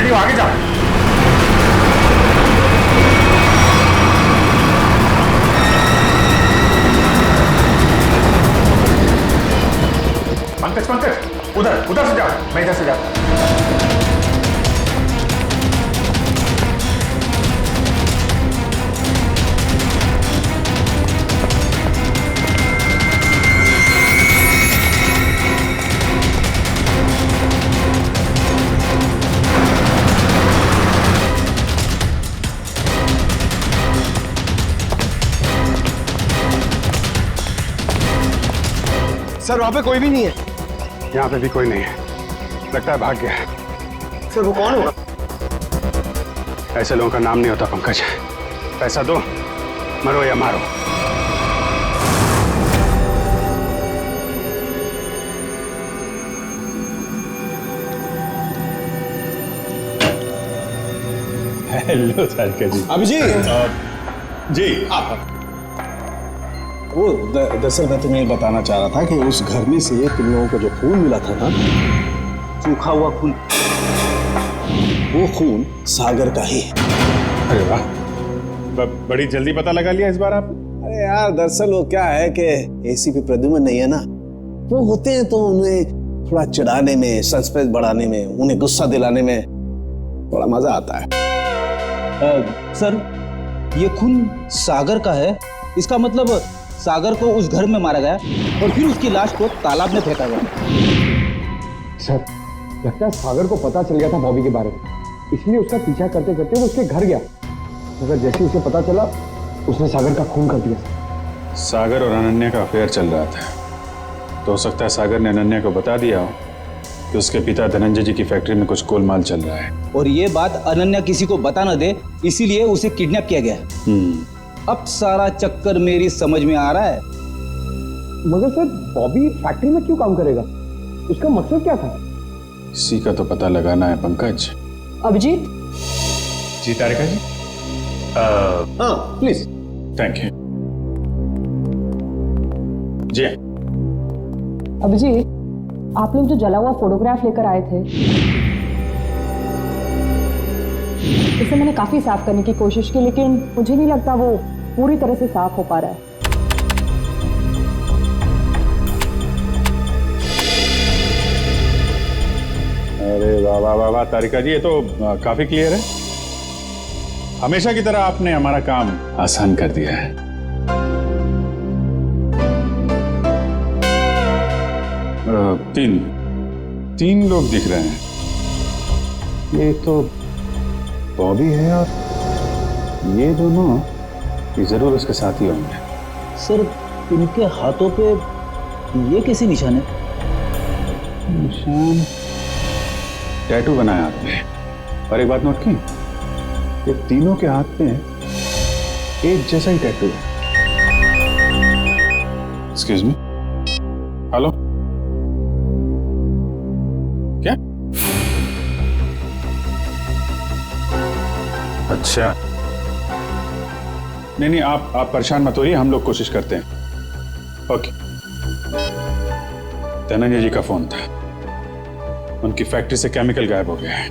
Ready हो, आगे जाओ। पंकज पंकज, उधर उधर से जाओ, मैं इधर से जाता हूं। सर वहां पे कोई भी नहीं है। यहाँ पे भी कोई नहीं है, लगता है भाग गया है। सर वो कौन होगा? ऐसे लोगों का नाम नहीं होता पंकज। पैसा दो, मरो या मारो। हेलो सारिका जी। अभिजीत जी आप। वो दरअसल मैं तुम्हें बताना चाह रहा था कि उस घर में से तुम लोगों को जो खून मिला था ना, सूखा हुआ खून, वो खून सागर का ही है। अरे वाह, बड़ी जल्दी पता लगा लिया इस बार आप। अरे यार दरअसल वो क्या है कि एसीपी प्रद्युम्न नहीं है ना, वो होते हैं तो उन्हें थोड़ा चिढ़ाने में, सस्पेंस बढ़ाने में, उन्हें गुस्सा दिलाने में थोड़ा मजा आता है। सर ये खून सागर का है, इसका मतलब सागर को उस घर में मारा गया और फिर उसकी लाश को तालाब में फेंका गया। सर लगता है सागर को पता चल गया था बॉबी के बारे में, इसलिए उसका पीछा करते करते वो उसके घर गया, मगर जैसे उसे पता चला उसने सागर का खून कर दिया। सागर और अनन्या का अफेयर चल रहा था, तो हो सकता है सागर ने अनन्या को बता दिया हो कि उसके पिता धनंजय जी की फैक्ट्री में कुछ गोलमाल चल रहा है, और ये बात अनन्या किसी को बता न दे, इसीलिए उसे किडनैप किया गया। अब सारा चक्कर मेरी समझ में आ रहा है। मगर सर बॉबी फैक्ट्री में क्यों काम करेगा, उसका मकसद क्या था? इसी का तो पता लगाना है पंकज। अभिजीत जी तारिका जी। हाँ प्लीज। थैंक यू जी। अभिजीत, आप लोग जो जला हुआ फोटोग्राफ लेकर आए थे, इसे मैंने काफी साफ करने की कोशिश की, लेकिन मुझे नहीं लगता वो पूरी तरह से साफ हो पा रहा है। अरे वाह वाह वाह वाह तारिका जी, ये तो काफी क्लियर है। हमेशा की तरह आपने हमारा काम आसान कर दिया है। तीन लोग दिख रहे हैं। ये तो बॉबी है और ये दोनों ये जरूर उसके साथ ही होंगे। सर इनके हाथों पे ये कैसे निशान है? निशान टैटू बनाया आपने, और एक बात नोट की, ये तीनों के हाथ पे एक जैसा ही टैटू है। एक्सक्यूज मी, हेलो, क्या? अच्छा, नहीं आप परेशान मत होइए, हम लोग कोशिश करते हैं। ओके। धनंजय जी का फोन था, उनकी फैक्ट्री से केमिकल गायब हो गया है।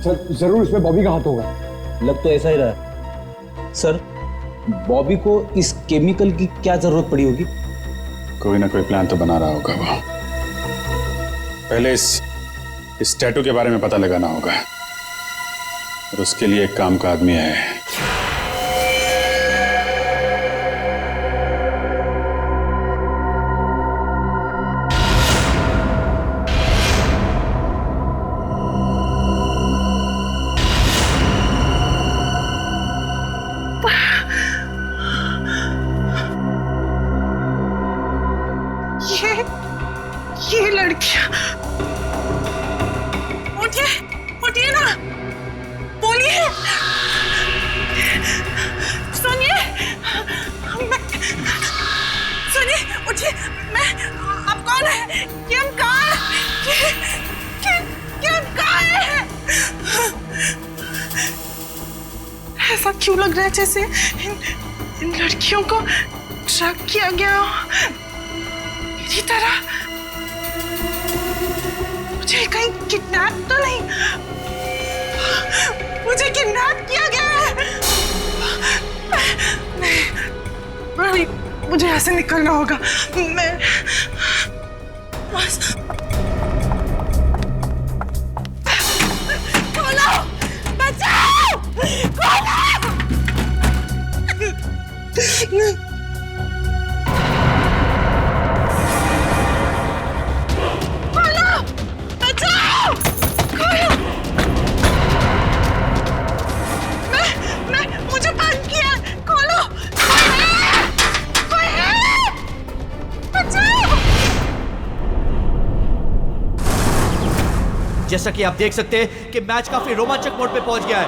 सर जरूर इसमें बॉबी का हाथ होगा। लग तो ऐसा ही रहा है। सर बॉबी को इस केमिकल की क्या जरूरत पड़ी होगी? कोई ना कोई प्लान तो बना रहा होगा वो। पहले इस टैटू के बारे में पता लगाना होगा, और उसके लिए एक काम का आदमी है। ये लड़कियां, उठिए उठिए ना, बोलिए, सुनिए, सुनिए, उठिए, मैं, आप कौन है? किम कहाँ है? किम कहाँ है? ऐसा क्यों लग रहा है जैसे इन लड़कियों को ट्रैक किया गया हो मेरी तरह। मुझे कहीं किडनैप तो नहीं? मुझे किडनैप किया गया है। नहीं, मुझे यहाँ से निकलना होगा। मैं बस खोलो, बचाओ, खोलो। मुझे बंद किया, खोलो। कोई है? बचाओ। जैसा कि आप देख सकते हैं कि मैच काफी रोमांचक मोड पे पहुंच गया है।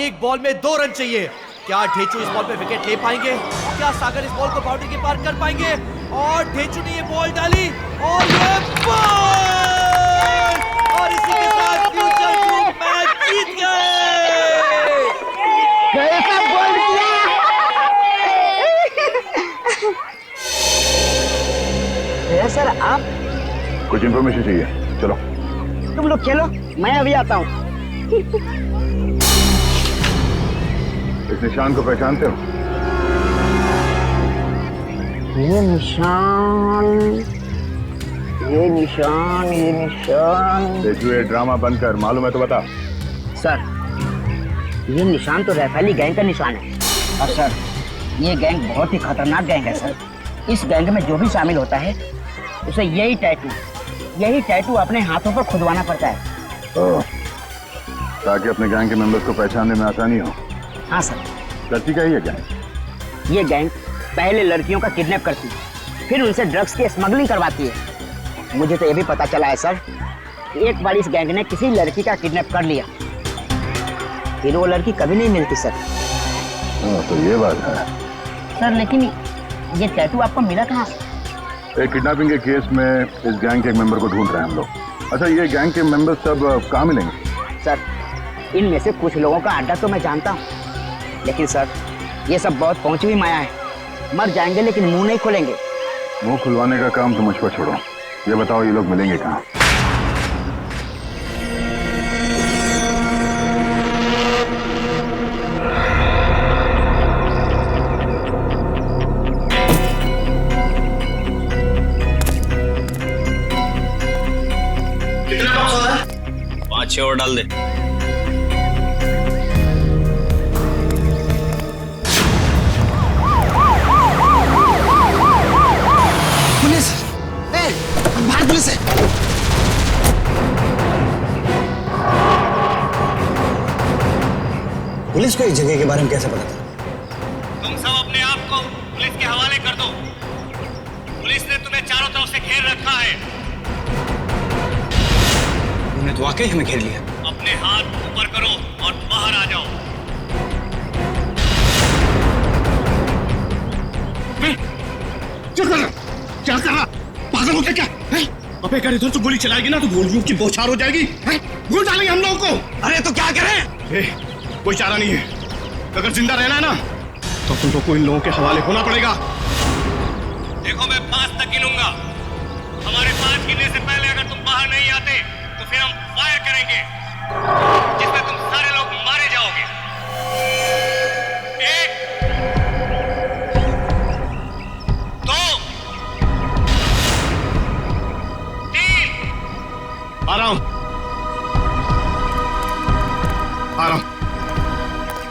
एक बॉल में 2 रन चाहिए। क्या ढेचू इस बॉल पे विकेट ले पाएंगे? क्या सागर इस बॉल को बाउंड्री के पार कर पाएंगे? और ढेचू ने ये बॉल डाली और ये बॉल, और इसी के साथ फ्यूचर ग्रुप मैच जीत गए। कैसा बॉल किया? सर आप कुछ इंफॉर्मेशन चाहिए, चलो। तुम लोग खेलो, मैं अभी आता हूँ। इस निशान को पहचानते हो? ये निशान। ये ड्रामा बंद कर, मालूम है तो बता। सर, ये निशान तो रैफेली गैंग का निशान है। और सर, ये गैंग बहुत ही खतरनाक गैंग है सर। इस गैंग में जो भी शामिल होता है उसे यही टैटू अपने हाथों पर खुदवाना पड़ता है। ताकि अपने गैंग के मेंबर्स को पहचानने में आसानी हो। हाँ सर। करती क्या ये गैंग? ये गैंग पहले लड़कियों का किडनैप करती है, फिर उनसे ड्रग्स की स्मगलिंग करवाती है। मुझे तो ये भी पता चला है सर, एक बार इस गैंग ने किसी लड़की का किडनैप कर लिया, फिर वो लड़की कभी नहीं मिलती सर। तो ये बात है सर। लेकिन ये टैटू आपको मिला कहाँ? एक किडनैपिंग के केस में इस गैंग के एक मेंबर को ढूंढ रहे हैं हम लोग। अच्छा, ये गैंग के मेंबर्स सब कहाँ मिलेंगे? सर, इनमें से कुछ लोगों का अड्डा तो मैं जानता हूँ, लेकिन सर ये सब बहुत पहुंची हुई माया है। मर जाएंगे लेकिन मुंह नहीं खोलेंगे। मुंह खुलवाने का काम तो मुझ पर छोड़ो। ये बताओ, ये लोग मिलेंगे कहाँ? कितना बॉक्स हो रहा है? 5-6 और डाल दे। पुलिस! भारत पुलिस है। पुलिस को इस जगह के बारे में कैसे पता था? तुम सब अपने आप को पुलिस के हवाले कर दो। पुलिस ने तुम्हें चारों तरफ से घेर रखा है। उन्होंने तो वाकई हमें घेर लिया। अपने हाथ ऊपर करो और बाहर आ जाओ। क्या कर रहा? पागल हो गया क्या? अबे अगर इधर से गोली चलाएगी ना तो गोलियों की बौछार हो जाएगी। गोली डालेंगे हम लोगों को। अरे तो क्या करें? कोई चारा नहीं है। अगर जिंदा रहना है ना तो तुम लोग को इन लोगों के हवाले होना पड़ेगा। देखो, मैं 5 तक गिनूंगा। हमारे 5 गिनने से पहले अगर तुम बाहर नहीं आते तो फिर हम फायर करेंगे, जिसमें तुम सारे लोग मारे जाओगे। 1 2 3। आ रहा हूं।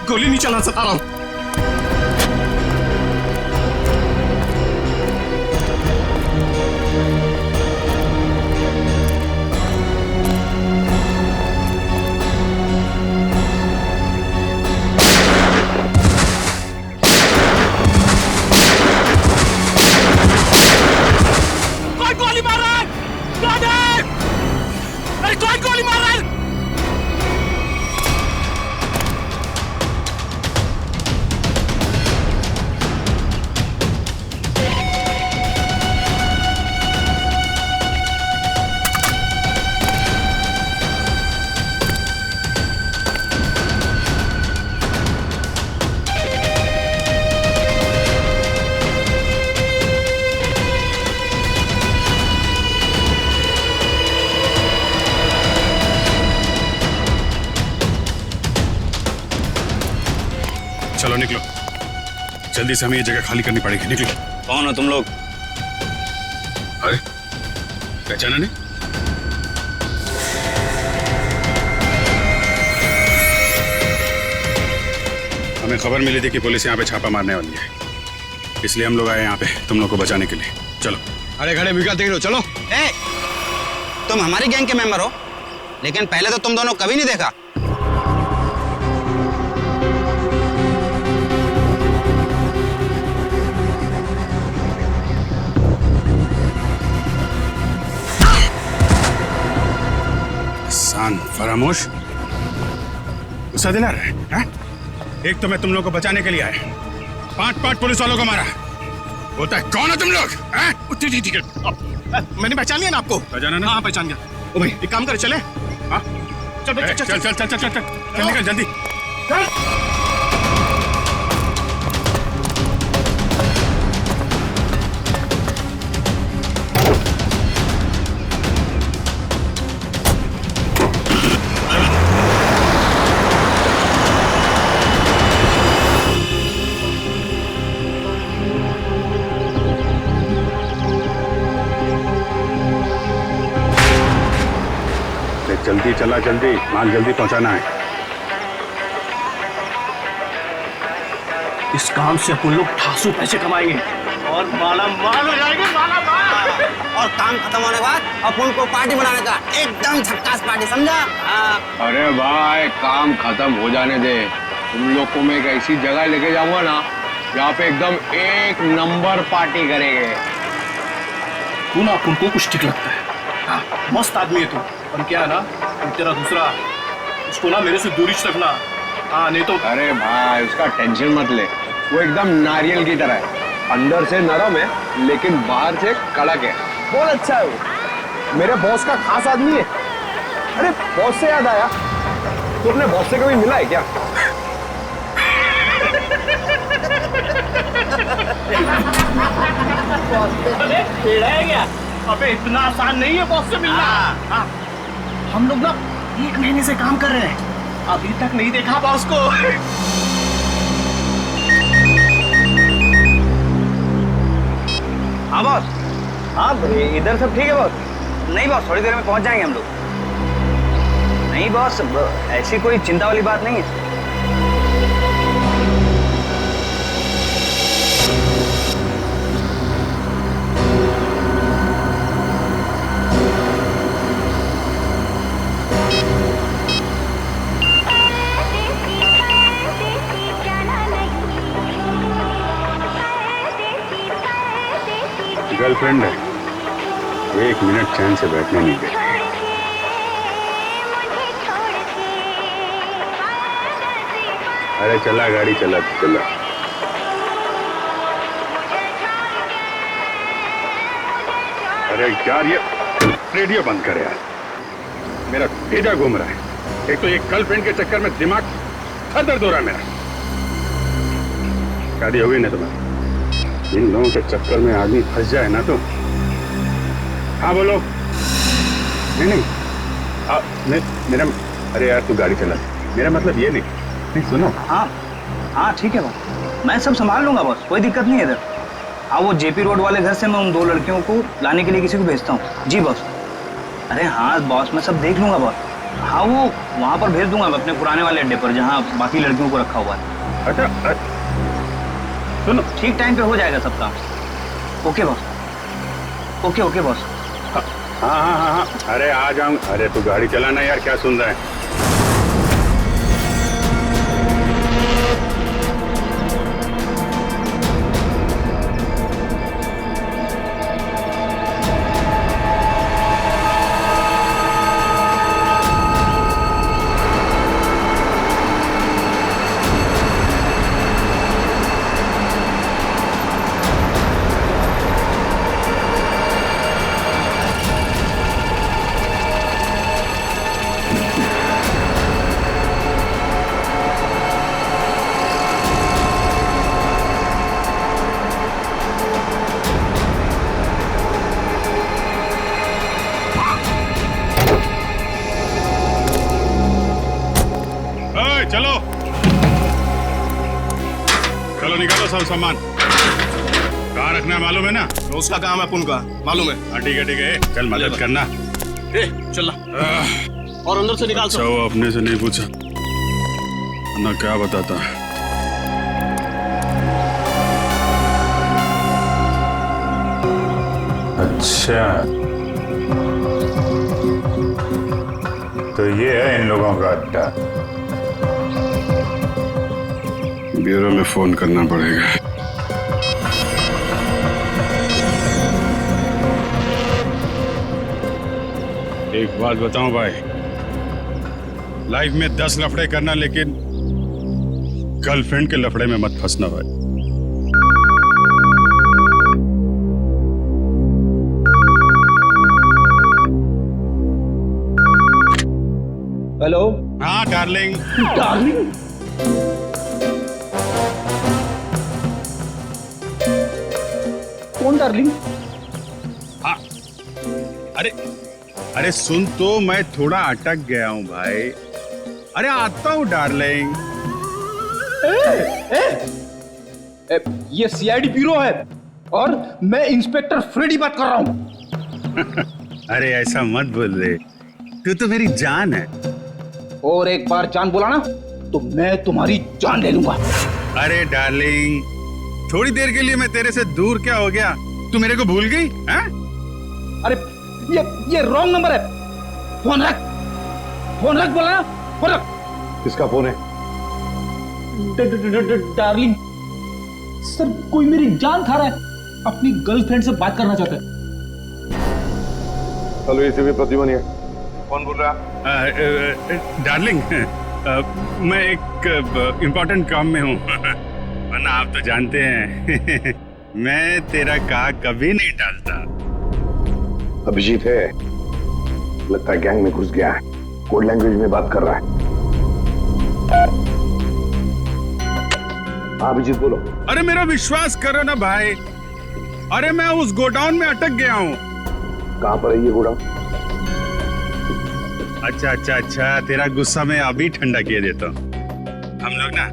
गोली नहीं चला सकता। आ रहा हूं। गोली मार रहा है। अरे कौन गोली मार रहा है? चलो निकलो, जल्दी से हमें ये जगह खाली करनी पड़ेगी। निकलो। कौन हो तुम लोग? अरे पहचाना नहीं? हमें खबर मिली थी कि पुलिस यहाँ पे छापा मारने वाली है, इसलिए हम लोग आए यहाँ पे तुम लोग को बचाने के लिए। चलो। अरे खड़े भी क्या देख रहे हो? चलो। तुम हमारी गैंग के मेंबर हो, लेकिन पहले तो तुम दोनों कभी नहीं देखा। सान फरामोश, गुस्सा दिला रहे हैं? एक तो मैं तुम लोग को बचाने के लिए आया, 5 पुलिस वालों को मारा, बोलता है कौन हो तुम लोग? ठीक है, मैंने पहचान लिया ना आपको। पहचाना ना? हाँ पहचान गया। ओ भाई एक काम कर, चले। हाँ चल चल चल चल चल चल चल निकल जल्दी। जल्दी चला, जल्दी माल जल्दी पहुंचाना है। इस काम से अपन लोग ठासू पैसे कमाएंगे और माला माल हो जाएंगे, माला माल। और काम खत्म होने के बाद अपन को पार्टी बनाने का, एकदम झक्कास पार्टी, समझा? अरे भाई काम खत्म हो जाने दे, तुम लोग को मैं एक ऐसी जगह लेके जाऊंगा ना जहाँ पे एकदम 1 नंबर पार्टी करेंगे। तू ना अपन को कुछ ठीक लगता है। हाँ, मस्त आदमी है तू, पर क्या है ना तेरा दूसरा, उसको ना मेरे से दूरी रखना। हाँ नहीं तो। अरे भाई उसका टेंशन मत ले, वो एकदम नारियल की तरह है, अंदर से नरम है लेकिन बाहर से कड़क है। बहुत अच्छा है वो, मेरे बॉस का खास आदमी है। अरे बॉस से याद आया, तू अपने बॉस से कभी मिला है क्या? क्या? अबे इतना आसान नहीं है बॉस से मिलना। हाँ। हम लोग ना 1 महीने से काम कर रहे हैं, अभी तक नहीं देखा बॉस को। हाँ बॉस। हाँ इधर सब ठीक है बॉस? नहीं बॉस, थोड़ी देर में पहुंच जाएंगे हम लोग। नहीं बॉस, ऐसी कोई चिंता वाली बात नहीं है। गर्लफ्रेंड है, 1 मिनट चैन से बैठने नहीं गई। अरे चला गाड़ी, चला चला। अरे यार ये रेडियो बंद कर यार, मेरा पेटा घूम रहा है। एक तो ये गर्लफ्रेंड के चक्कर में दिमाग सर दर्द हो रहा है मेरा। शादी हो गई ना तुम्हारी? इन लोगों के चक्कर में आदमी फंस जाए ना तो। हाँ बोलो। नहीं नहीं मेरा, अरे यार तू गाड़ी चला, मेरा मतलब ये नहीं सुनो। हाँ हाँ ठीक है बॉस, मैं सब संभाल लूंगा बॉस, कोई दिक्कत नहीं है इधर। हाँ वो जेपी रोड वाले घर से मैं उन 2 लड़कियों को लाने के लिए किसी को भेजता हूँ। जी बॉस। अरे हाँ बॉस, मैं सब देख लूंगा बॉस। हाँ वो वहाँ पर भेज दूंगा मैं अपने पुराने वाले अड्डे पर जहाँ बाकी लड़कियों को रखा हुआ है। अच्छा सुनो, ठीक टाइम पे हो जाएगा सब काम। Okay boss, okay okay boss. हाँ हाँ हाँ हाँ, अरे आ जाऊँ। अरे तू गाड़ी चलाना यार, क्या सुन रहा है? निकालो निकालो सब सामान। कहाँ रखना है मालूम है ना? तो उसका काम है, पुन का मालूम है। हाँ ठीक है, चल मदद करना। चल और अंदर से निकाल। अच्छा वो अपने से नहीं पूछा ना, क्या बताता। अच्छा तो ये है इन लोगों का अड्डा। ब्यूरो में फोन करना पड़ेगा। एक बात बताऊं भाई, लाइफ में 10 लफड़े करना, लेकिन गर्लफ्रेंड के लफड़े में मत फंसना भाई। हेलो। हाँ डार्लिंग। डार्लिंग? कौन डार्लिंग? हाँ अरे अरे सुन तो, मैं थोड़ा अटक गया हूँ भाई। अरे आता हूँ डार्लिंग। ये सीआईडी ब्यूरो है और मैं इंस्पेक्टर फ्रेडी बात कर रहा हूँ। अरे ऐसा मत बोल रे, तू तो मेरी जान है। और एक बार जान बोला ना तो मैं तुम्हारी जान ले लूंगा। अरे डार्लिंग, थोड़ी देर के लिए मैं तेरे से दूर क्या हो गया? तू मेरे को भूल गई? हैं? अरे ये रॉन्ग नंबर है। फोन रख, फोन रख, बोला ना, फोन रख। किसका फोन है? डार्लिंग सर, कोई मेरी जान खा रहा है, अपनी गर्लफ्रेंड से बात करना चाहता है। हेलो, ये भी प्रतिमा नहीं है। कौन बोल रहा? डार्लिंग, मैं एक इम्पोर्टेंट काम में हूँ, वरना आप तो जानते हैं मैं तेरा कहा कभी नहीं टालता। अभिजीत है, लगता है गैंग में घुस गया है, कोड लैंग्वेज में बात कर रहा है। हाँ अभिजीत बोलो। अरे मेरा विश्वास करो ना भाई, अरे मैं उस गोडाउन में अटक गया हूँ। कहाँ पर है ये गोडाउन? अच्छा अच्छा अच्छा, तेरा गुस्सा मैं अभी ठंडा किए देता हूँ। हम लोग ना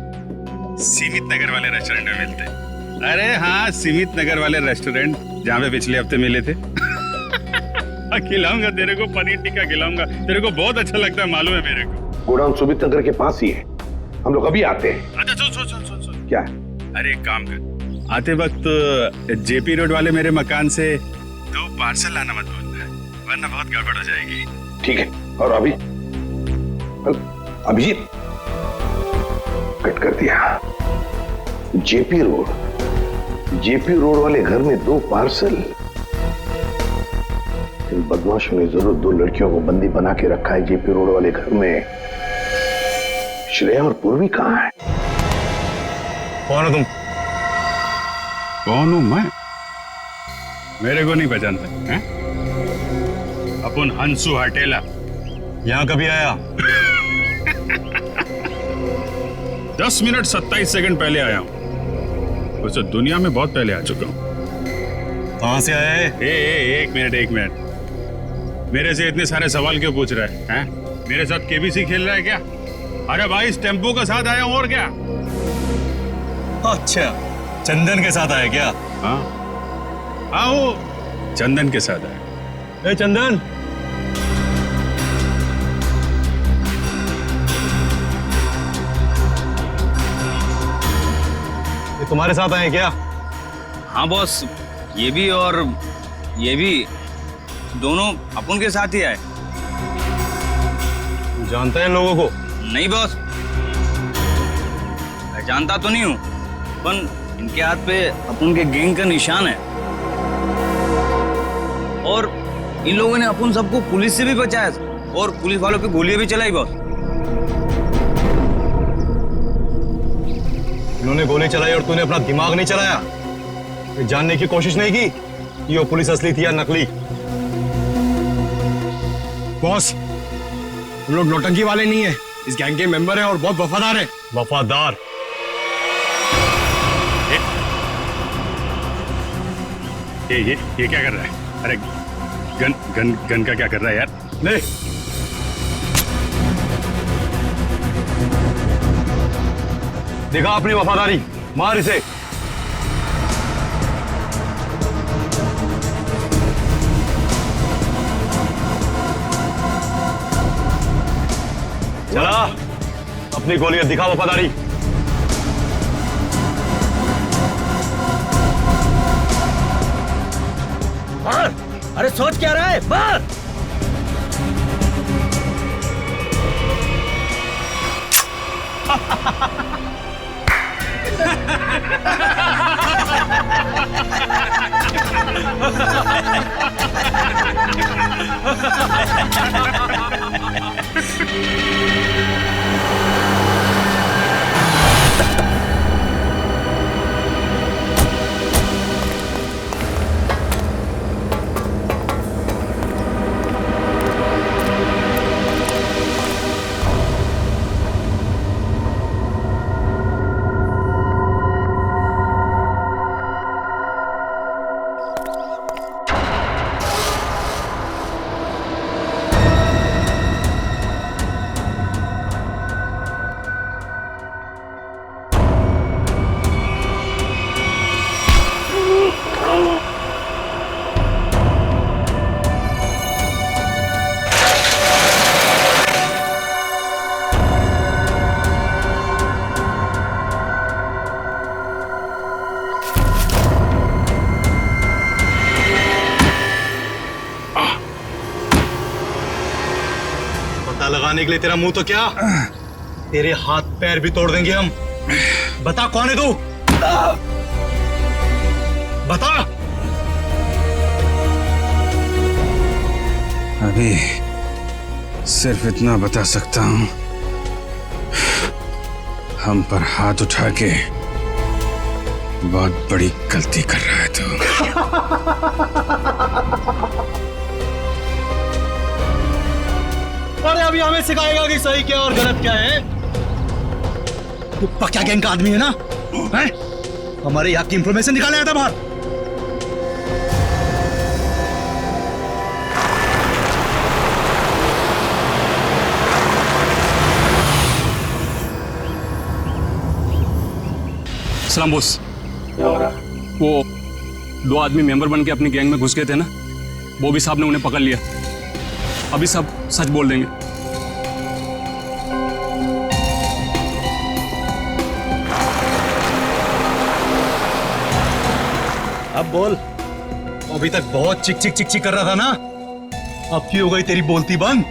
सीमित नगर वाले रेस्टोरेंट में मिलते हैं। अरे हाँ, सीमित नगर वाले रेस्टोरेंट जहाँ पे पिछले हफ्ते मिले थे। खिलाऊंगा तेरे को, पनीर टिक्का खिलाऊंगा, तेरे को बहुत अच्छा लगता है, मालूम है मेरे को। गोडाउन सुमित नगर के पास ही है, हम लोग अभी आते हैं। अच्छा सुन। क्या? अरे एक काम कर, आते वक्त जेपी रोड वाले मेरे मकान से 2 पार्सल लाना मत भूलना, वरना बहुत गड़बड़ हो जाएगी। ठीक है। और अभी अभिजीत कट कर दिया। जेपी रोड वाले घर में 2 पार्सल। इन बदमाशों ने जरूर 2 लड़कियों को बंदी बना के रखा है जेपी रोड वाले घर में। श्रेया और पूर्वी कहाँ है? कौन हो तुम? कौन हूं मैं? मेरे को नहीं पहचानते हैं? अपन हंसू हटेला। यहाँ कभी आया? 10 मिनट 27 सेकंड पहले आया हूं। वैसे दुनिया में बहुत पहले आ चुका हूं। कहाँ से आया है? एक मिनट, मेरे से इतने सारे सवाल क्यों पूछ रहा है? हैं? मेरे साथ केबीसी खेल रहा है क्या? अरे भाई, इस टेम्पो के साथ आया हूं, और क्या? अच्छा, चंदन के साथ आया क्या? हाँ, वो चंदन के साथ आया। चंदन, ये तुम्हारे साथ आए क्या? हाँ बॉस, ये भी और ये भी, दोनों अपन के साथ ही आए। जानते हैं लोगों को? नहीं बॉस, मैं जानता तो नहीं हूँ, पर इनके हाथ पे अपन के गैंग का निशान है, और इन लोगों ने अपन सबको पुलिस से भी बचाया और पुलिस वालों पे गोलियां भी चलाई बॉस। इन्होंने गोली चलाई और तूने अपना दिमाग नहीं चलाया? ये जानने की कोशिश नहीं की कि वो पुलिस असली थी या नकली? बॉस, हम लोग नौटंकी वाले नहीं है, इस गैंग के मेंबर हैं और बहुत वफादार हैं। वफादार? ये क्या कर रहा है? अरे गन का क्या कर रहा है यार? नहीं, देखा अपनी वफादारी, मार इसे। चला अपनी गोलियां दिखा वफादारी। मार। अरे सोच क्या रहा है, मार। लगाने के लिए तेरा मुंह तो क्या, तेरे हाथ पैर भी तोड़ देंगे हम। बता कौन है तू, बता। अभी सिर्फ इतना बता सकता हूं, हम पर हाथ उठा के बहुत बड़ी गलती कर रहा है तू। अरे अभी हमें सिखाएगा कि सही क्या और गलत क्या है। तू पक्का गैंग का आदमी है ना, हैं? हमारे यहाँ की इंफॉर्मेशन निकाले आया था बाहर। सलाम बॉस। वो 2 आदमी मेंबर बन के अपनी गैंग में घुस गए थे ना, बॉबी साहब ने उन्हें पकड़ लिया। अभी सब सच बोल देंगे। अब बोल। अभी तक बहुत चिक चिक चिक चिक कर रहा था ना, अब क्यों हो गई तेरी बोलती बंद?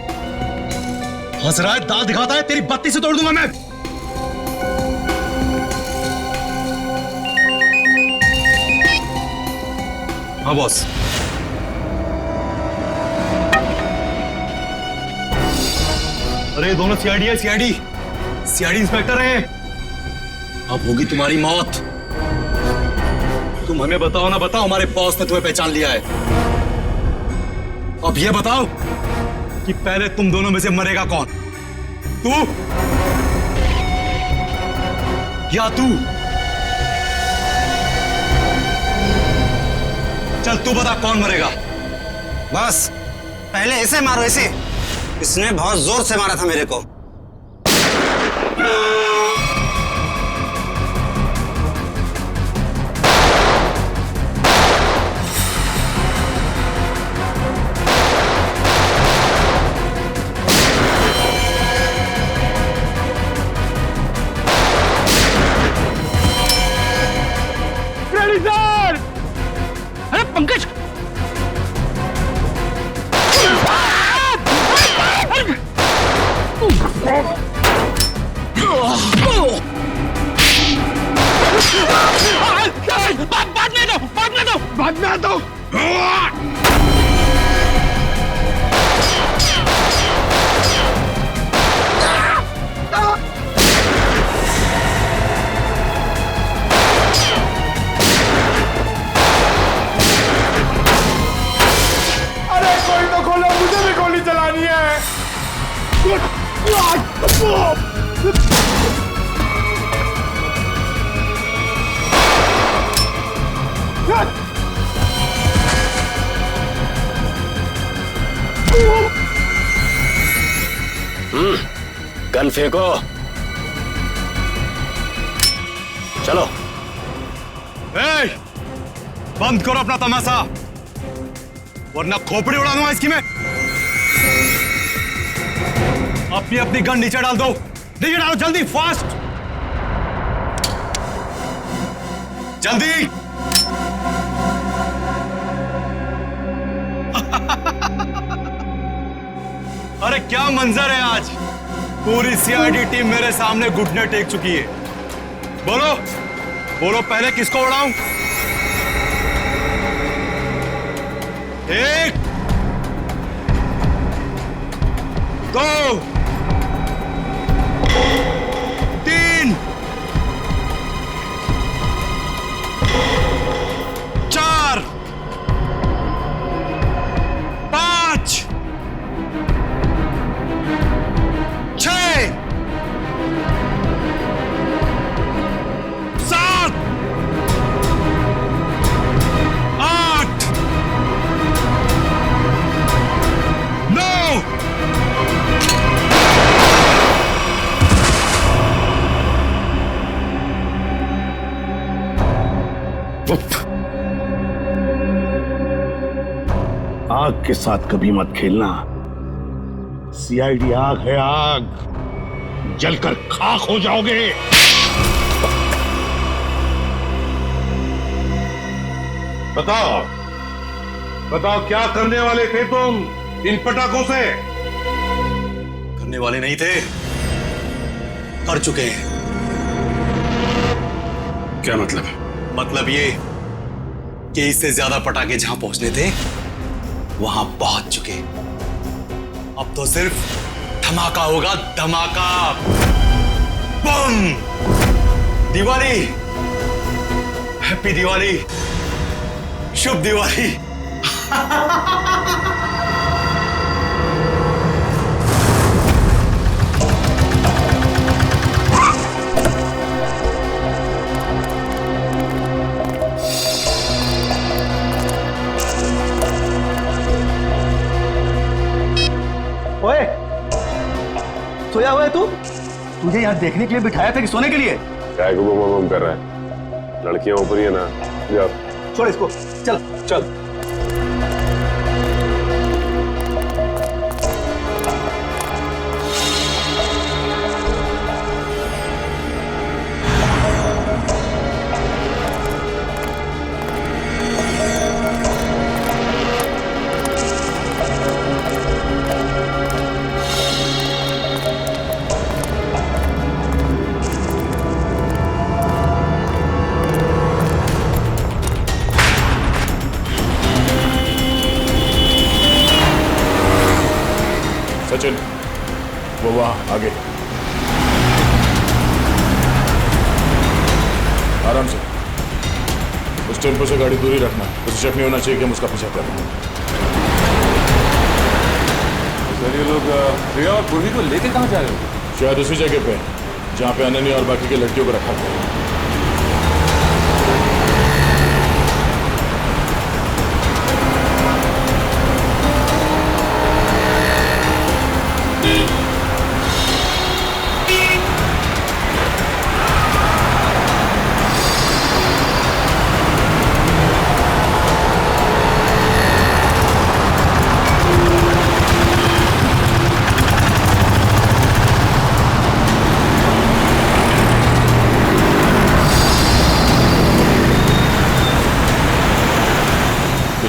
हंस रहा है, दाल दिखाता है, तेरी बत्ती से तोड़ दूंगा मैं। हाँ बॉस। अरे दोनों सीआईडी है, सीआईडी इंस्पेक्टर है। अब होगी तुम्हारी मौत। तुम हमें बताओ ना बताओ, हमारे बॉस ने तुम्हें पहचान लिया है। अब ये बताओ कि पहले तुम दोनों में से मरेगा कौन, तू या तू? चल तू बता कौन मरेगा। बस पहले ऐसे मारो, ऐसे। इसने बहुत जोर से मारा था मेरे को। अरे पंकज, बाद में आता हूं। अरे कोई तो खोलो, मुझे भी गोली चलानी है। गन फेंको, चलो। बंद करो अपना तमाशा, वरना खोपड़ी उड़ा दूंगा इसकी मैं। अपनी अपनी गन नीचे डाल दो, नीचे डालो जल्दी, फास्ट, जल्दी। अरे क्या मंजर है आज, पूरी सीआईडी टीम मेरे सामने घुटने टेक चुकी है। बोलो बोलो, पहले किसको उड़ाऊं? एक, दो, तीन, चार, पांच, छह, सात, आठ, नौ, आग के साथ कभी मत खेलना। सीआईडी आग है, आग, जलकर खाक हो जाओगे। बताओ बताओ, क्या करने वाले थे तुम इन पटाखों से? करने वाले नहीं थे, कर चुके हैं। क्या मतलब? मतलब ये कि इससे ज्यादा पटाखे जहां पहुंचने थे वहां पहुंच चुके। अब तो सिर्फ धमाका होगा, धमाका, बम। दिवाली, हैप्पी दिवाली, शुभ दिवाली। ओए, सोया हुआ है तू? तुझे यहाँ देखने के लिए बिठाया था कि सोने के लिए? क्या को बम कर रहा है? लड़कियां ऊपर ही है ना, जा। छोड़ इसको, चल चल। सचिन, वो वहां आगे, आराम से। उस टेम्पो से गाड़ी दूरी रखना, उसे शक नहीं होना चाहिए कि हम उसका पीछा कर रहे हैं। सर, ये लोग प्रिया और पूर्वी को लेके कहाँ जा रहे हो? शायद उसी जगह पे जहां पे अनन्या और बाकी के लड़कियों को रखा था।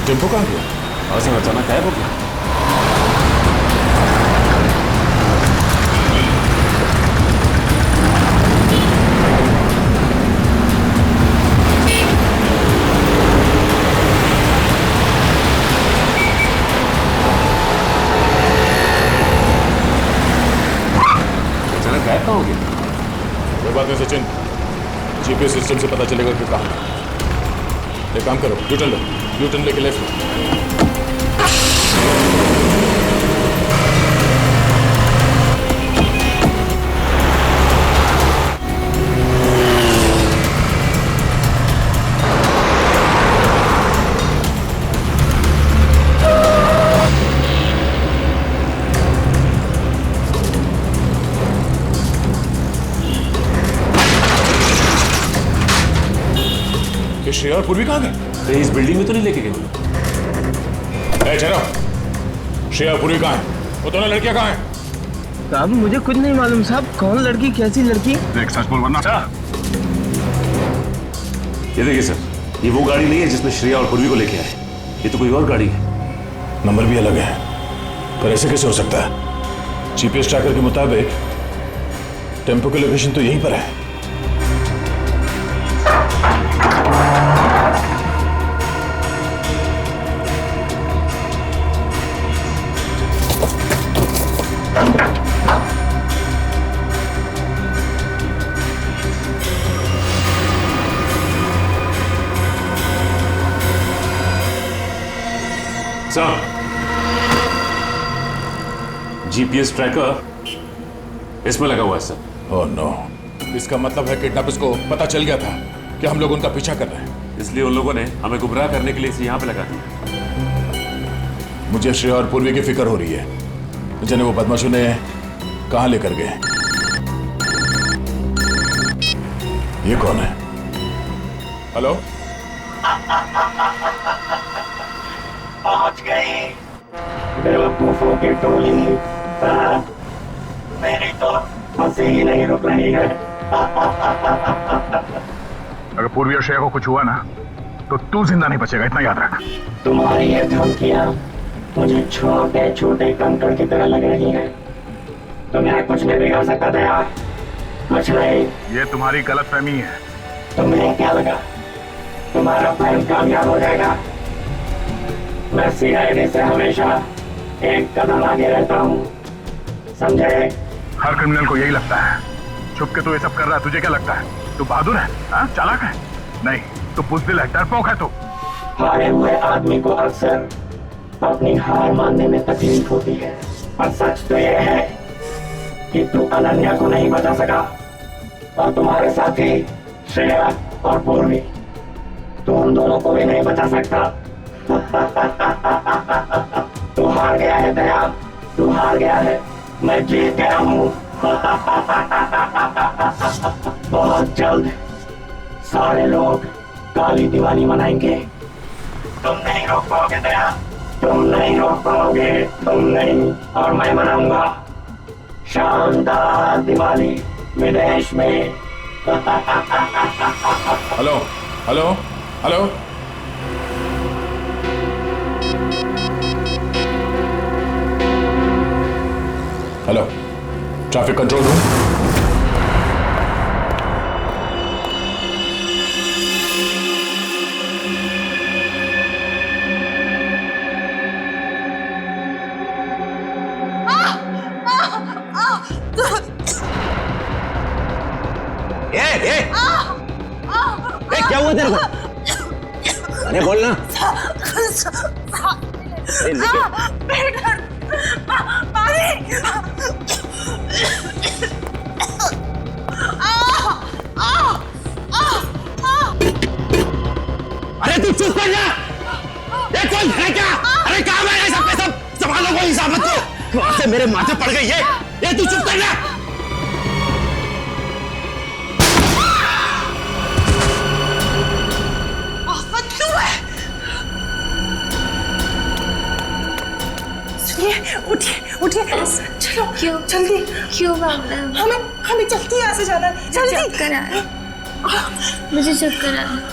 टेम्पो कहाँ गया? और अचानक गायब हो गया। अचानक गायब कहाँ हो गया? कोई बात नहीं सचिन, जीपीएस सिस्टम से पता चलेगा कि कहाँ। एक काम करो, यू टर्न लो, यू टर्न लेके लेफ्ट लो। श्रेया और पूर्वी कहाँ गए? इस बिल्डिंग में तो नहीं लेके गए। श्रेया पूर्वी कहाँ है? वो दोनों लड़कियां कहाँ हैं? साहब मुझे कुछ नहीं मालूम साहब, कौन लड़की कैसी लड़की? देख सच बोल वरना ये देखिए सर, ये वो गाड़ी नहीं है जिसमें श्रेया और पूर्वी को लेके आए, ये तो कोई और गाड़ी है। नंबर भी अलग है, पर ऐसे कैसे हो सकता है? जीपीएस ट्रैकर के मुताबिक टेम्पो की लोकेशन तो यहीं पर है। सर, जीपीएस ट्रैकर इसमें लगा हुआ है सर। ओह नो, इसका मतलब है किडनैपर्स को पता चल गया था कि हम लोग उनका पीछा कर रहे हैं, इसलिए उन लोगों ने हमें गुमराह करने के लिए इसे यहाँ पे लगा दिया। मुझे श्रेया और पूर्वी की फिक्र हो रही है, जिन्हें वो बदमाशों ने कहां लेकर गए। ये कौन है? हेलो, पहुंच गए बेवकूफों की टोली। मेरी तो हंसी ही नहीं रुक रही है। अगर पूर्वी और श्रेया को कुछ हुआ ना तो तू जिंदा नहीं बचेगा, इतना याद रख। तुम्हारी ये धमकियां मुझे छोटे छोटे कंकड़ की तरह लग रही हैं। तुम्हें कुछ नहीं बिगाड़ सकता था यार, कुछ नहीं। ये तुम्हारी गलतफहमी है। तुम्हें क्या लगा तुम्हारा प्लान कामयाब हो जाएगा? मैं सीआईडी से हमेशा एक कदम आगे रहता हूँ, समझे? हर क्रिमिनल को यही लगता है। छुप के तू ये सब कर रहा है, तुझे क्या लगता है? तू बहादुर है, हाँ? चालाक है? नहीं, तू बुज़दिल है, डरपोक है तू। हारे हुए आदमी को अक्सर अपनी हार मानने में तकलीफ होती है, पर सच तो यह है कि तू अनन्या को नहीं बचा सका और तुम्हारे साथी श्रेया और पूर्वी, तू उन दोनों को भी नहीं बचा सकता। तू हार गया है दया, तू हार गया है, मैं जीत गया हूँ। बहुत जल्द सारे लोग काली दिवाली मनाएंगे। तुम नहीं रोक पाओगे दया, तुम नहीं रोक पाओगे, तुम नहीं। और मैं मनाऊंगा शानदार दिवाली विदेश में। Hello hello hello, hello, traffic control room. क्या हुआ तेरे को? अरे बोलना। अरे तू चुप कर जा। ये कौन है क्या? अरे काम है सब के सब संभालो को हिसाब को। वहां से मेरे माथे पड़ गई ये तू चुप कर जा। उठिए उठिए, चलो। क्यों? जल्दी। क्यों भागना? हमें जल्दी यहाँ से जाना है, जल्दी। चक्कर आ रहा है, मुझे चक्कर आ रहा है।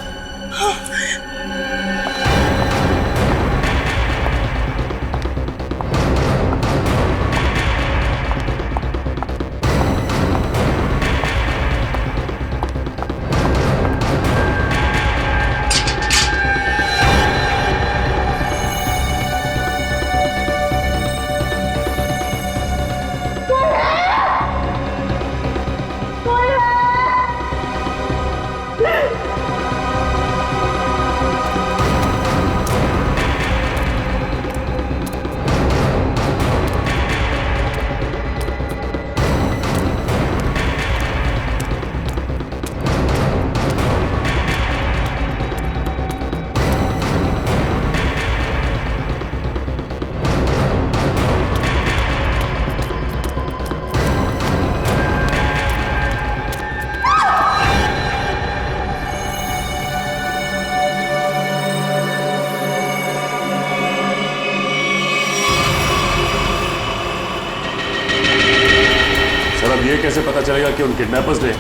ये कैसे पता चलेगा कि उन किडनैपर्स ने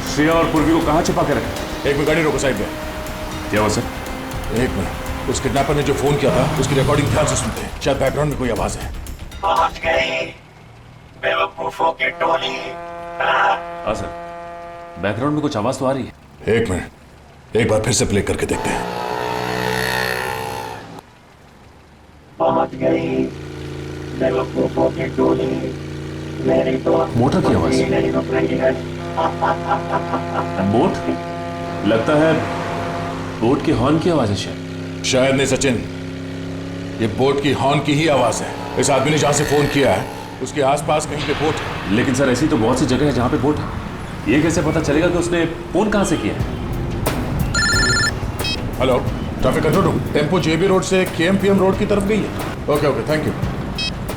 श्रेया और पूर्वी को कहाँ छिपा के रखा? एक मिनट, गाड़ी रोको साइड में। क्या हुआ सर? एक मिनट, उस किडनैपर ने जो फोन किया था उसकी रिकॉर्डिंग ध्यान से सुनते हैं, शायद बैकग्राउंड में कोई आवाज है। पहुंच गई बेवकूफों की टोली। हाँ सर, बैकग्राउंड में कुछ आवाज तो आ रही है। एक मिनट, एक बार फिर से प्ले करके देखते हैं। पहुंच गई बेवकूफों की टोली, मेरी तो मोटर की आवाज नहीं रुक रही है। बोट? लगता है बोट के हॉर्न की आवाज है। शायद नहीं सचिन, ये बोट की हॉर्न की ही आवाज है। इस आदमी ने जहां से फोन किया है उसके आसपास कहीं पे बोट है। लेकिन सर ऐसी तो बहुत सी जगह है जहां पे बोट है। ये कैसे पता चलेगा कि उसने फोन कहां से किया है? Hello, traffic control room, tempo JB road से केएमपीएम रोड की तरफ गई है। Okay okay, thank you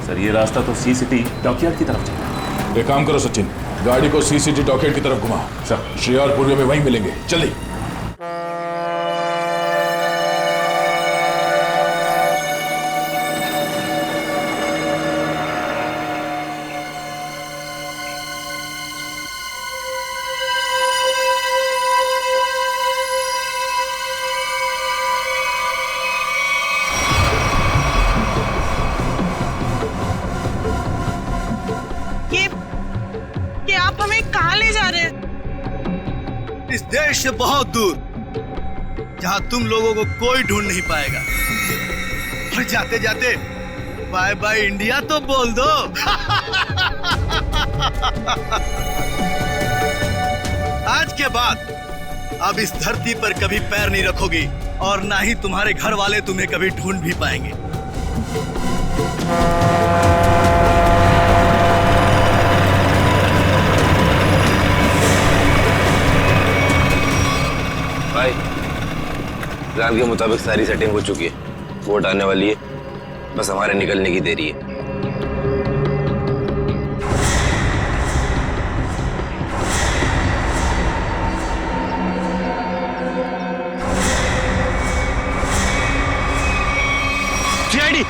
sir. ये रास्ता तो सी सिटी डॉकयार्ड की तरफ जाता है। एक काम करो सचिन, गाड़ी को सी सिटी डॉकयार्ड की तरफ घुमा। सर, श्रेया और पूर्वी में वहीं मिलेंगे, जल्दी। आप हमें कहाँ ले जा रहे हैं? इस देश से बहुत दूर, जहाँ तुम लोगों को कोई ढूंढ नहीं पाएगा। और जाते जाते बाय बाय इंडिया तो बोल दो। आज के बाद अब इस धरती पर कभी पैर नहीं रखोगी और ना ही तुम्हारे घर वाले तुम्हें कभी ढूंढ भी पाएंगे। भाई, प्लान के मुताबिक सारी सेटिंग हो चुकी है, वोट आने वाली है, बस हमारे निकलने की देरी है। सीआईडी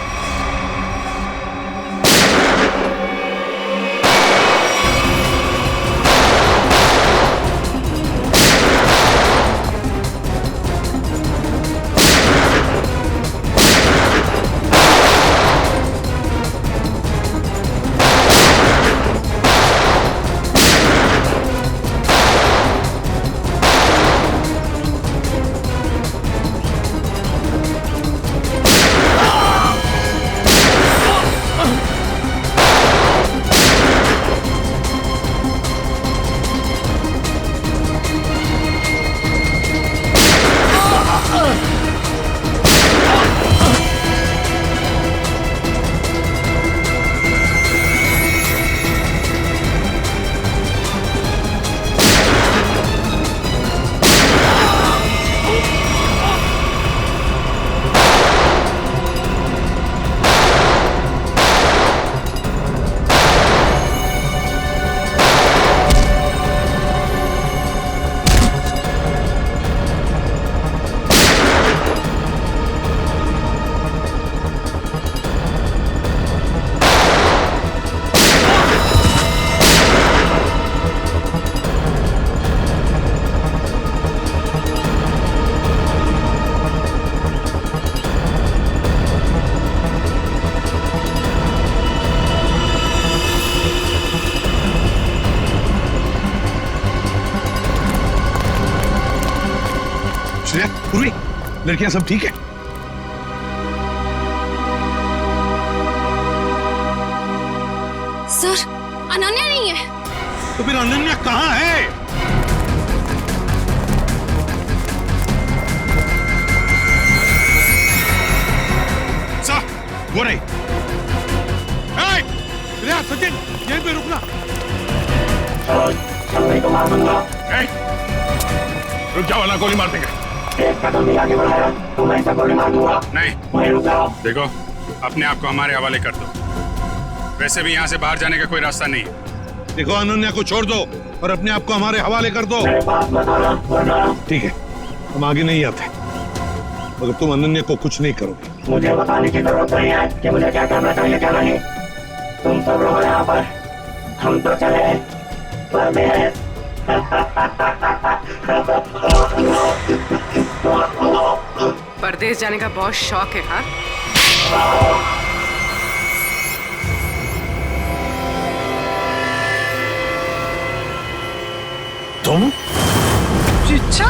पूर्वी, लड़कियां सब ठीक है? सर, अनन्या नहीं है। तो फिर अनन्या कहाँ है? सर, वो रही। सचिन, यहीं पे रुकना। को मार दूंगा। रुक जाओ, वरना गोली मार देंगे। एक कदम भी आगे बढ़ाया तो मैं इसे गोली मार दूंगा। नहीं, वहीं रुक जाओ। देखो, अपने आप को हमारे हवाले कर दो। वैसे भी यहाँ से बाहर जाने का कोई रास्ता नहीं है। देखो, अनन्या को छोड़ दो और अपने आप को हमारे हवाले कर दो। ठीक है, हम आगे नहीं आते मगर तुम अनन्या को कुछ नहीं करोगे। मुझे बताने की जरूरत नहीं है कि मुझे क्या करना चाहिए क्या नहीं। तुम सब रहो यहाँ पर, हम तो चले। ट्रांसफर में है। परदेश जाने का बहुत शौक है। हाँ, तुम? चिच्चा,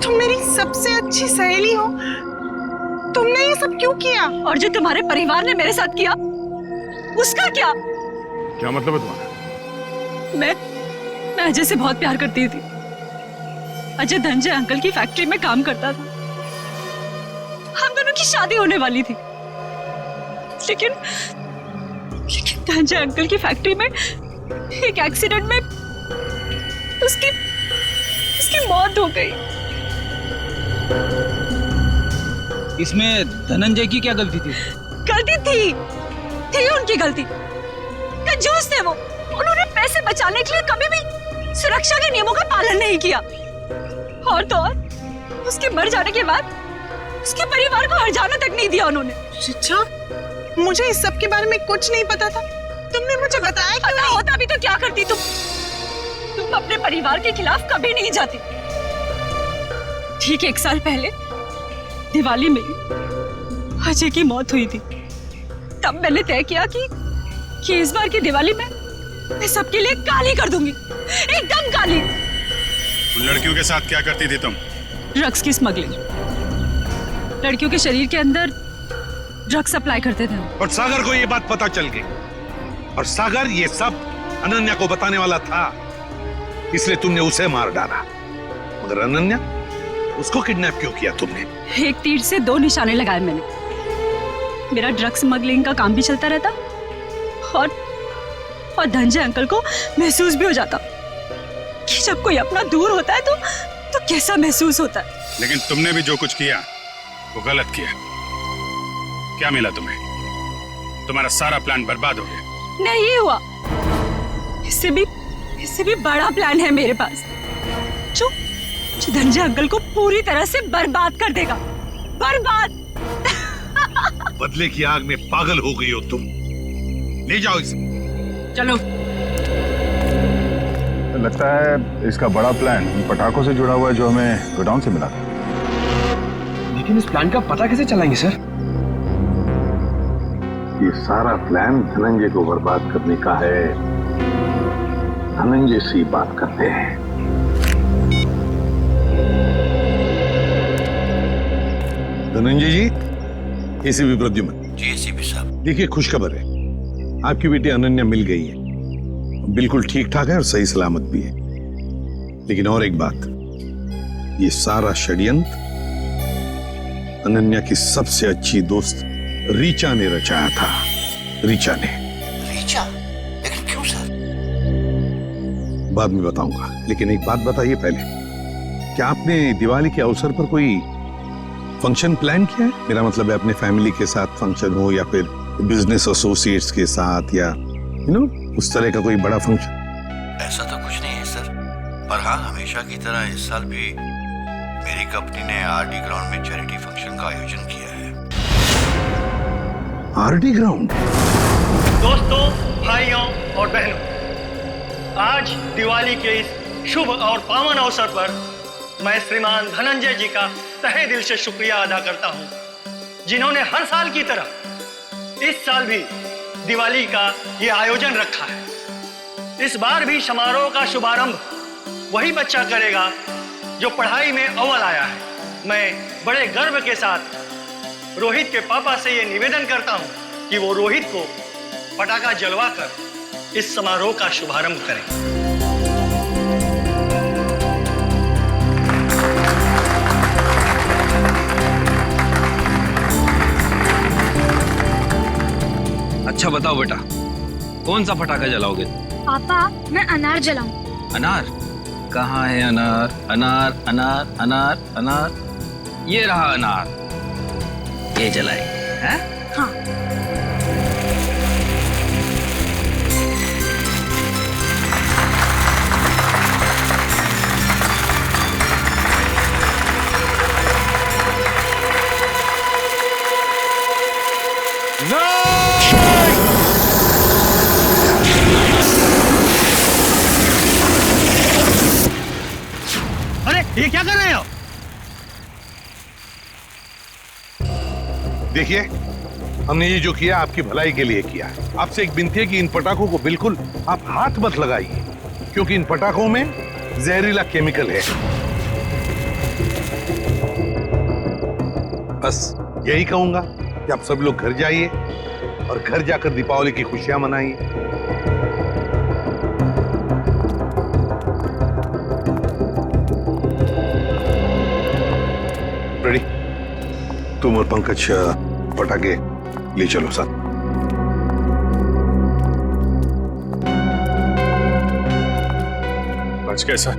तुम मेरी सबसे अच्छी सहेली हो। तुमने ये सब क्यों किया? और जो तुम्हारे परिवार ने मेरे साथ किया उसका क्या? क्या मतलब है तुम्हारा? मैं अजय से बहुत प्यार करती थी। अजय धनंजय अंकल की फैक्ट्री में काम करता था। हम दोनों की शादी होने वाली थी, लेकिन धनंजय अंकल की फैक्ट्री में एक एक्सीडेंट में उसकी मौत हो गई। इसमें धनंजय की क्या गलती थी? गलती थी उनकी गलती। कंजूस थे वो। उन्होंने पैसे बचाने के लिए कभी भी सुरक्षा के नियमों का पालन नहीं किया। और तो और उसके मर जाने के बाद उसके परिवार को हर्जाना तक नहीं दिया उन्होंने। चिच्चा, मुझे इस सब के बारे में कुछ नहीं पता था। तुमने मुझे बताया क्यों नहीं? होता भी तो क्या करती तुम अपने परिवार के खिलाफ कभी नहीं जाती। ठीक 1 साल पहले दिवाली में अजय की मौत हुई थी। तब मैंने तय किया कि इस बार की दिवाली में मैं सबके लिए काली कर दूंगी, एकदम काली। उन लड़कियों के साथ क्या करती थी तुम? ड्रग्स की स्मगलिंग। लड़कियों के शरीर के अंदर ड्रग्स सप्लाई करते थे। और सागर को ये बात पता चल गई, और सागर ये सब अनन्या को बताने वाला था, इसलिए तुमने उसे मार डाला। मगर अनन्या, उसको किडनैप क्यों किया तुमने? एक तीर से 2 निशाने लगाए मैंने। मेरा ड्रग्स स्मगलिंग का काम भी चलता रहता और धनंजय अंकल को महसूस भी हो जाता कि जब कोई अपना दूर होता है तो कैसा महसूस होता है। लेकिन तुमने भी जो कुछ किया वो गलत किया। क्या मिला तुम्हें? तुम्हारा सारा प्लान बर्बाद हो गया। नहीं हुआ। इससे भी बड़ा प्लान है मेरे पास, जो धनंजय अंकल को पूरी तरह से बर्बाद कर देगा। बर्बाद। बदले की आग में पागल हो गई हो तुम। ले जाओ इसे। चलो। लगता है इसका बड़ा प्लान उन पटाखों से जुड़ा हुआ है जो हमें गोडाउन से मिला था। लेकिन इस प्लान का पता कैसे चलाएंगे सर? ये सारा प्लान धनंजय को बर्बाद करने का है। धनंजय से बात करते हैं। धनंजय जी, एसीपी प्रद्युमन। जी एसीपी साहब। देखिए, खुशखबर है, आपकी बेटी अनन्या मिल गई है। बिल्कुल ठीक ठाक है और सही सलामत भी है। लेकिन और एक बात, ये सारा षड्यंत्र अनन्या की सबसे अच्छी दोस्त रीचा ने रचाया था। रीचा? लेकिन क्यों सर? बाद में बताऊंगा, लेकिन एक बात बताइए पहले, क्या आपने दिवाली के अवसर पर कोई फंक्शन प्लान किया है? मेरा मतलब है अपने फैमिली के साथ फंक्शन हो या फिर बिजनेस एसोसिएट्स के साथ, या उस तरह का कोई बड़ा फंक्शन। ऐसा तो कुछ नहीं है सर, पर हाँ, हमेशा की तरह इस साल भी मेरी कंपनी ने आरडी ग्राउंड में चैरिटी फंक्शन का आयोजन किया है। RD ground? दोस्तों, भाइयों और बहनों, आज दिवाली के इस शुभ और पावन अवसर पर मैं श्रीमान धनंजय जी का तहे दिल से शुक्रिया अदा करता हूं, जिन्होंने हर साल की तरह इस साल भी दिवाली का ये आयोजन रखा है। इस बार भी समारोह का शुभारंभ वही बच्चा करेगा जो पढ़ाई में अव्वल आया है। मैं बड़े गर्व के साथ रोहित के पापा से ये निवेदन करता हूं कि वो रोहित को पटाखा जलवाकर इस समारोह का शुभारंभ करें। अच्छा बताओ बेटा, कौन सा पटाखा जलाओगे? पापा, मैं अनार जलाऊं। अनार? कहाँ है अनार? अनार अनार अनार अनार, ये रहा अनार, ये जलाए हैं? हाँ। ये क्या कर रहे हो? देखिए, हमने ये जो किया आपकी भलाई के लिए किया है। आपसे एक विनती है कि इन पटाखों को बिल्कुल आप हाथ मत लगाइए, क्योंकि इन पटाखों में जहरीला केमिकल है। बस यही कहूंगा कि आप सब लोग घर जाइए और घर जाकर दीपावली की खुशियां मनाइए। रेडी? तुम और पंकज पटाखे ले चलो साथ। बच कैसा,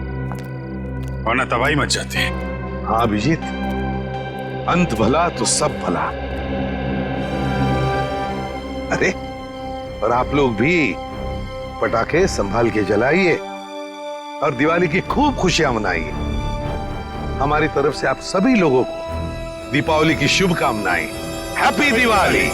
वरना तबाही मच जाती है। हाँ अभिजीत, अंत भला तो सब भला। अरे और आप लोग भी पटाखे संभाल के जलाइए और दिवाली की खूब खुशियां मनाइए। हमारी तरफ से आप सभी लोगों को दीपावली की शुभकामनाएं। हैप्पी दिवाली।